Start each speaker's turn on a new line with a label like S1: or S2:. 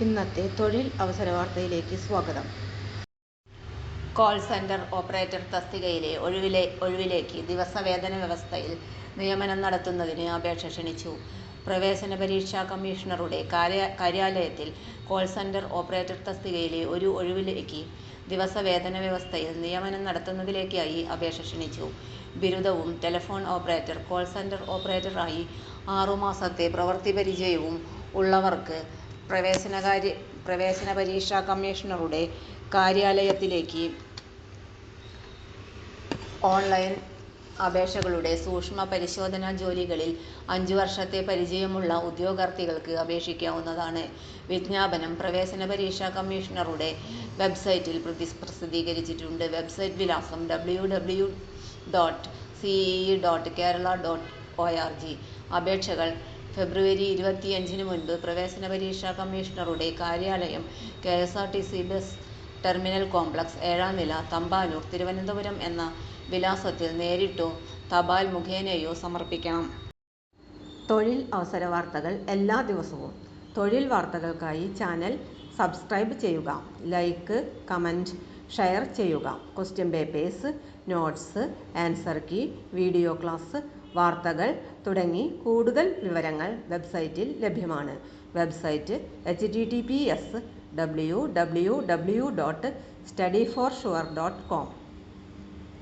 S1: ഇന്നത്തെ തൊഴിൽ അവസര വാർത്തയിലേക്ക് സ്വാഗതം. കോൾ സെന്റർ ഓപ്പറേറ്റർ തസ്തികയിലെ ഒഴിവിലേക്ക് ദിവസവേതന വ്യവസ്ഥയിൽ നിയമനം നടത്തുന്നതിന് അപേക്ഷ ക്ഷണിച്ചു. പ്രവേശന പരീക്ഷാ കമ്മീഷണറുടെ കാര്യാലയത്തിൽ കോൾ സെന്റർ ഓപ്പറേറ്റർ തസ്തികയിലെ ഒരു ഒഴിവിലേക്ക് ദിവസവേതന വ്യവസ്ഥയിൽ നിയമനം നടത്തുന്നതിലേക്കായി അപേക്ഷ ക്ഷണിച്ചു. ബിരുദവും ടെലിഫോൺ ഓപ്പറേറ്റർ, കോൾ സെന്റർ ഓപ്പറേറ്ററായി 6 മാസത്തെ പ്രവൃത്തി പരിചയവും ഉള്ളവർക്ക് പ്രവേശന പരീക്ഷാ കമ്മീഷണറുടെ കാര്യാലയത്തിലേക്ക് ഓൺലൈൻ അപേക്ഷകളുടെ സൂക്ഷ്മ പരിശോധനാ ജോലികളിൽ 5 വർഷത്തെ പരിചയമുള്ള ഉദ്യോഗാർത്ഥികൾക്ക് അപേക്ഷിക്കാവുന്നതാണ്. വിജ്ഞാപനം പ്രവേശന പരീക്ഷാ കമ്മീഷണറുടെ വെബ്സൈറ്റിൽ പ്രസിദ്ധീകരിച്ചിട്ടുണ്ട്. വെബ്സൈറ്റ് വിലാസം www.cee.kerala.org. അപേക്ഷകൾ ഫെബ്രുവരി 25 മുൻപ് പ്രവേശന പരീക്ഷാ കമ്മീഷണറുടെ കാര്യാലയം, KSRTC ബസ് ടെർമിനൽ കോംപ്ലക്സ്, 7ാം നില, തമ്പാനൂർ, തിരുവനന്തപുരം എന്ന വിലാസത്തിൽ നേരിട്ടോ തപാൽ മുഖേനയോ സമർപ്പിക്കണം. തൊഴിൽ അവസര വാർത്തകൾ എല്ലാ ദിവസവും. തൊഴിൽ വാർത്തകൾക്കായി ചാനൽ സബ്സ്ക്രൈബ് ചെയ്യുക. ലൈക്ക്, കമന്റ്, ഷെയർ ചെയ്യുക. Question papers, notes, answer key, video class, വാർത്തകൾ തുടങ്ങി കൂടുതൽ വിവരങ്ങൾ വെബ്സൈറ്റിൽ ലഭ്യമാണ്. Website https://www.studyforsure.com